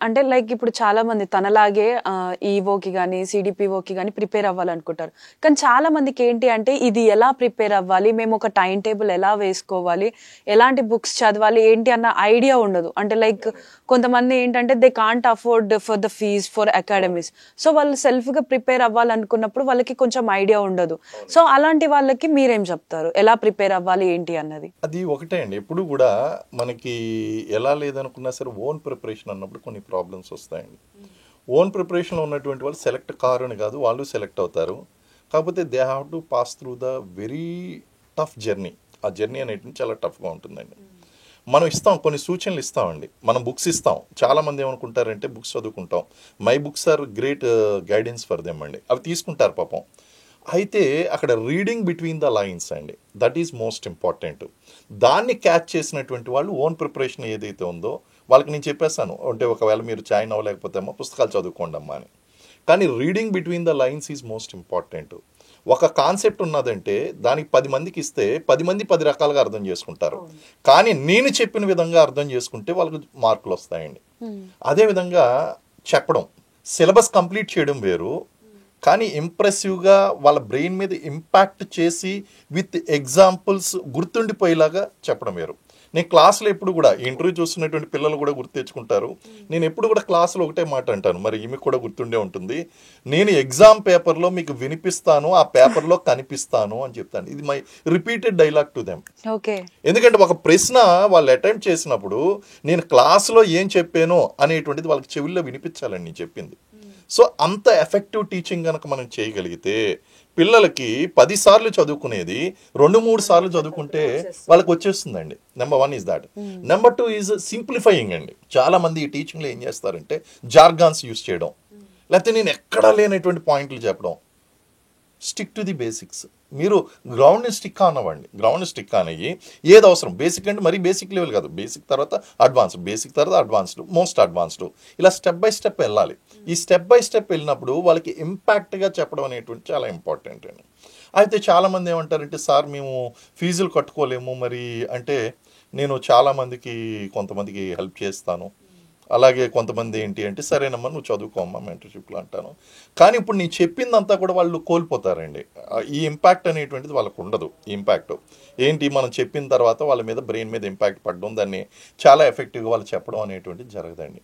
అంటే లైక్ ఇప్పుడు చాలా మంది తనలాగే ఈఓకి గాని, సీడీపీఓకి గాని ప్రిపేర్ అవ్వాలనుకుంటారు. కానీ చాలా మందికి ఏంటి అంటే ఇది ఎలా ప్రిపేర్ అవ్వాలి? మేము ఒక టైమ్ టేబుల్ ఎలా వేసుకోవాలి? ఎలాంటి బుక్స్ చదవాలి? ఏంటి అన్న ఐడియా ఉండదు. అంటే లైక్ కొంతమంది ఏంటంటే they can't afford for the fees for academies. So వాళ్ళు సెల్ఫ్‌గా ప్రిపేర్ అవ్వాలనుకున్నప్పుడు వాళ్ళకి కొంచెం ఐడియా ఉండదు. సో అలాంటి వాళ్ళకి మీరేం చెప్తారు? ఎలా ప్రిపేర్ అవ్వాలి ఏంటి అన్నది? అది ఒకటే అండి. ఎప్పుడు కూడా మనకి ఎలా లేదనుకున్నా సరే ఓన్ ప్రిపరేషన్ అన్నప్పుడు కొన్ని ప్రాబ్లమ్స్ వస్తాయండి. ఓన్ ప్రిపరేషన్లో ఉన్నటువంటి వాళ్ళు సెలెక్ట్ కారు అని కాదు, వాళ్ళు సెలెక్ట్ అవుతారు. కాకపోతే they have to pass through the very tough journey. ఆ జర్నీ అనేది చాలా టఫ్గా ఉంటుందండి. మనం ఇస్తాం, కొన్ని సూచనలు ఇస్తామండి. మనం బుక్స్ ఇస్తాం. చాలామంది ఏమనుకుంటారంటే బుక్స్ చదువుకుంటాం, my books are great guidance for them అండి. అవి తీసుకుంటారు పాపం. అయితే అక్కడ రీడింగ్ బిట్వీన్ ద లైన్స్ అండి, దట్ ఈజ్ మోస్ట్ ఇంపార్టెంట్. దాన్ని క్యాచ్ చేసినటువంటి వాళ్ళు ఓన్ ప్రిపరేషన్ ఏదైతే ఉందో వాళ్ళకి నేను చెప్పేస్తాను, అంటే ఒకవేళ మీరు చాయ్ నవ్వలేకపోతే అమ్మా పుస్తకాలు చదువుకోండి అమ్మా అని. కానీ reading between the lines is most important. ఒక కాన్సెప్ట్ ఉన్నదంటే దానికి 10 మందికి ఇస్తే 10 మంది 10 రకాలుగా అర్థం చేసుకుంటారు. కానీ నేను చెప్పిన విధంగా అర్థం చేసుకుంటే వాళ్ళకి మార్కులు వస్తాయండి. అదేవిధంగా చెప్పడం, సిలబస్ కంప్లీట్ చేయడం వేరు, కానీ ఇంప్రెసివ్గా వాళ్ళ బ్రెయిన్ మీద ఇంపాక్ట్ చేసి విత్ ఎగ్జాంపుల్స్ గుర్తుండిపోయేలాగా చెప్పడం వేరు. నేను క్లాస్లో ఎప్పుడు కూడా ఇంటర్వ్యూ చూస్తున్నటువంటి పిల్లలు కూడా గుర్తు తెచ్చుకుంటారు. నేను ఎప్పుడు కూడా క్లాస్లో ఒకటే మాట అంటాను, మరి ఈమె కూడా గుర్తుండే ఉంటుంది, నేను ఎగ్జామ్ పేపర్లో మీకు వినిపిస్తాను, ఆ పేపర్లో కనిపిస్తాను అని చెప్తాను. ఇది my repeated dialogue to them. Okay. ఎందుకంటే ఒక ప్రశ్న వాళ్ళు అటెంప్ట్ చేసినప్పుడు నేను క్లాస్లో ఏం చెప్పానో అనేటువంటిది వాళ్ళకి చెవుల్లో వినిపించాలండి నేను చెప్పింది. సో అంత ఎఫెక్టివ్ టీచింగ్ కనుక మనం చేయగలిగితే పిల్లలకి 10 సార్లు చదువుకునేది 2-3 సార్లు చదువుకుంటే వాళ్ళకి వచ్చేస్తుందండి. Number 1 is that. Number 2 is simplifying అండి. చాలా మంది ఈ టీచింగ్లో ఏం చేస్తారంటే జార్గాన్స్ యూస్ చేయడం, లేకపోతే నేను ఎక్కడా లేనటువంటి పాయింట్లు చెప్పడం. Stick to the basics. మీరు గ్రౌండ్ని స్టిక్ అవ్వండి. గ్రౌండ్ స్టిక్ అనేవి ఏది అవసరం, బేసిక్ అంటే మరీ బేసిక్ లెవెల్ కాదు, బేసిక్ తర్వాత అడ్వాన్స్డ్, బేసిక్ తర్వాత అడ్వాన్స్డ్, మోస్ట్ అడ్వాన్స్డ్, ఇలా స్టెప్ బై స్టెప్ వెళ్ళాలి. ఈ స్టెప్ బై స్టెప్ వెళ్ళినప్పుడు వాళ్ళకి ఇంపాక్ట్గా చెప్పడం అనేటువంటి చాలా ఇంపార్టెంట్ అండి. అయితే చాలామంది ఏమంటారంటే సార్ మేము ఫీజులు కట్టుకోలేము, మరి అంటే నేను చాలామందికి కొంతమందికి హెల్ప్ చేస్తాను, అలాగే కొంతమంది ఏంటి అంటే సరేనమ్మా నువ్వు చదువుకోమ్మా మెంటర్షిప్లో అంటాను. కానీ ఇప్పుడు నేను చెప్పిందంతా కూడా వాళ్ళు కోల్పోతారండి. ఈ ఇంపాక్ట్ అనేటువంటిది వాళ్ళకు ఉండదు. ఈ ఇంపాక్ట్ ఏంటి, మనం చెప్పిన తర్వాత వాళ్ళ మీద బ్రెయిన్ మీద ఇంపాక్ట్ పడడం, దాన్ని చాలా ఎఫెక్టివ్గా వాళ్ళు చెప్పడం అనేటువంటిది జరగదండి.